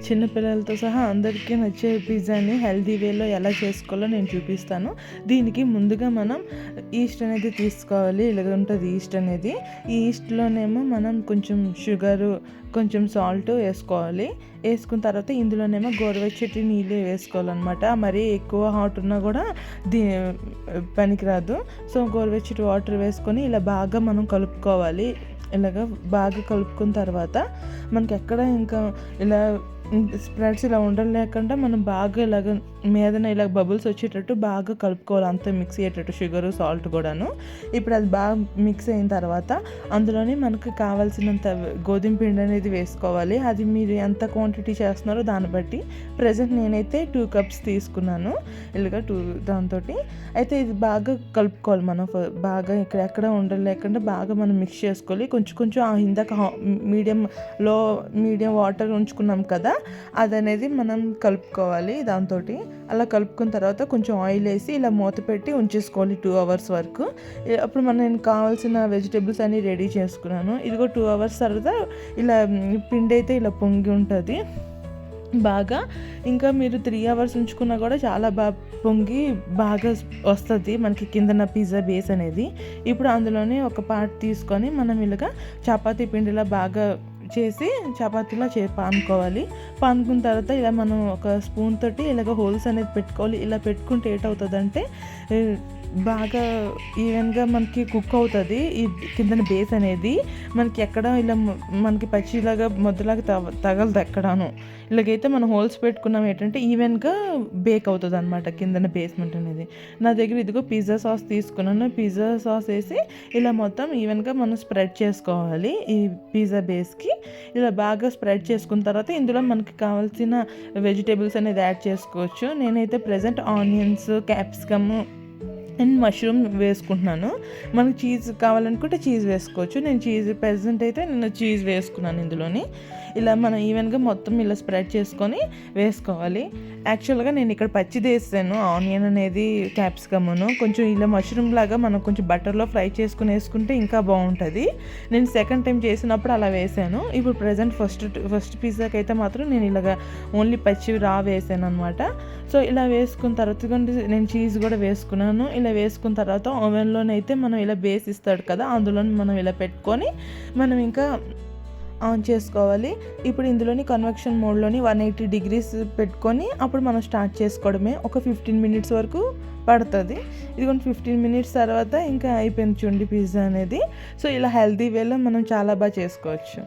చిన్నపిల్లలతో సహా అందరికీ నచ్చే పిజ్జాని హెల్తీ వేలో ఎలా చేసుకోవాలో నేను చూపిస్తాను. దీనికి ముందుగా మనం ఈస్ట్ అనేది తీసుకోవాలి. ఇలాగ ఉంటుంది ఈస్ట్ అనేది. ఈ ఈస్ట్లోనేమో మనం కొంచెం షుగరు, కొంచెం సాల్ట్ వేసుకోవాలి. వేసుకున్న తర్వాత ఇందులోనేమో గోరువెచ్చటి నీళ్ళు వేసుకోవాలన్నమాట. మరీ ఎక్కువ హాట్ ఉన్నా కూడా పనికిరాదు. సో గోరువెచ్చటి వాటర్ వేసుకొని ఇలా బాగా మనం కలుపుకోవాలి. ఇలాగ బాగా కలుపుకున్న తర్వాత మనకి ఎక్కడ ఇంకా ఇలా స్ప్రెడ్స్ ఇలా ఉండలేకుండా మనం బాగా ఇలాగ మీదన ఇలా బబుల్స్ వచ్చేటట్టు బాగా కలుపుకోవాలి. అంతా మిక్స్ అయ్యేటట్టు షుగరు, సాల్ట్ కూడాను. ఇప్పుడు అది బాగా మిక్స్ అయిన తర్వాత అందులోనే మనకు కావాల్సినంత గోధుమ పిండి అనేది వేసుకోవాలి. అది మీరు ఎంత క్వాంటిటీ చేస్తున్నారో దాన్ని బట్టి. ప్రజెంట్ నేనైతే 2 cups తీసుకున్నాను. ఇలాగ దాంతో అయితే ఇది బాగా కలుపుకోవాలి. మనం బాగా ఎక్కడెక్కడ ఉండలేకుండా బాగా మనం మిక్స్ చేసుకోవాలి. కొంచెం ఇందాక మీడియం వాటర్ ఉంచుకున్నాం కదా, అదనేది మనం కలుపుకోవాలి. దాంతో అలా కలుపుకున్న తర్వాత కొంచెం ఆయిల్ వేసి ఇలా మూత పెట్టి ఉంచేసుకోవాలి 2 hours వరకు. అప్పుడు నేను కావాల్సిన వెజిటేబుల్స్ అన్నీ రెడీ చేసుకున్నాను. ఇదిగో 2 hours తర్వాత ఇలా పిండి అయితే ఇలా పొంగి ఉంటుంది బాగా. ఇంకా మీరు 3 hours ఉంచుకున్నా కూడా చాలా బాగా పొంగి బాగా వస్తుంది మనకి కిందన పిజ్జా బేస్ అనేది. ఇప్పుడు అందులోనే ఒక పార్ట్ తీసుకొని మనం ఇలాగా చపాతీ పిండిలా బాగా చేసి చపాతీలా పానుకోవాలి. పానుకున్న తర్వాత ఇలా మనం ఒక స్పూన్ తోటి ఇలాగ హోల్స్ అనేది పెట్టుకోవాలి. ఇలా పెట్టుకుంటే ఏటవుతుందంటే బాగా ఈవెన్గా మనకి కుక్ అవుతుంది. ఈ కిందన బేస్ అనేది మనకి ఎక్కడ ఇలా మనకి పచ్చిలాగా ముద్దలాగా తగలదు ఎక్కడాను. ఇలాగైతే మనం హోల్స్ పెట్టుకున్నాం ఏంటంటే ఈవెన్గా బేక్ అవుతుంది అనమాట కిందన బేస్మెంట్ అనేది. నా దగ్గర ఇదిగో పిజ్జా సాస్ తీసుకున్నాను. పిజ్జా సాస్ వేసి ఇలా మొత్తం ఈవెన్గా మనం స్ప్రెడ్ చేసుకోవాలి. ఈ పిజ్జా బేస్కి ఇలా బాగా స్ప్రెడ్ చేసుకున్న తర్వాత ఇందులో మనకి కావాల్సిన వెజిటేబుల్స్ అనేది యాడ్ చేసుకోవచ్చు. నేనైతే present onions, capsicum and mushroom వేసుకుంటున్నాను. మనకి చీజ్ కావాలనుకుంటే చీజ్ వేసుకోవచ్చు. నేను చీజ్ వేసుకున్నాను ఇందులోని. ఇలా మనం ఈవెన్గా మొత్తం ఇలా స్ప్రెడ్ చేసుకొని వేసుకోవాలి. యాక్చువల్గా నేను ఇక్కడ పచ్చిది వేసాను, ఆనియన్ అనేది, క్యాప్సికమ్ను. కొంచెం ఇలా మష్రూమ్ లాగా మనం కొంచెం బటర్లో ఫ్రై చేసుకుని వేసుకుంటే ఇంకా బాగుంటుంది. నేను సెకండ్ టైం చేసినప్పుడు అలా వేసాను. ఇప్పుడు ప్రజెంట్ ఫస్ట్ పిజ్జాకి అయితే మాత్రం నేను ఇలాగ ఓన్లీ పచ్చివి వేసాను అనమాట. సో ఇలా వేసుకున్న తర్వాత నేను చీజ్ కూడా వేసుకున్నాను. ఇలా వేసుకున్న తర్వాత ఓవెన్లోనైతే మనం ఇలా బేస్ ఇస్తాడు కదా, అందులో మనం ఇలా పెట్టుకొని మనం ఇంకా ఆన్ చేసుకోవాలి. ఇప్పుడు ఇందులోని కన్వెక్షన్ మోడ్లోని 180 degrees పెట్టుకొని అప్పుడు మనం స్టార్ట్ చేసుకోవడమే. ఒక 15 minutes వరకు పడుతుంది. ఇదిగోండి 15 minutes తర్వాత ఇంకా అయిపోయింది చూడండి పిజ్జా అనేది. సో ఇలా హెల్తీ వేలో మనం చాలా బాగా చేసుకోవచ్చు.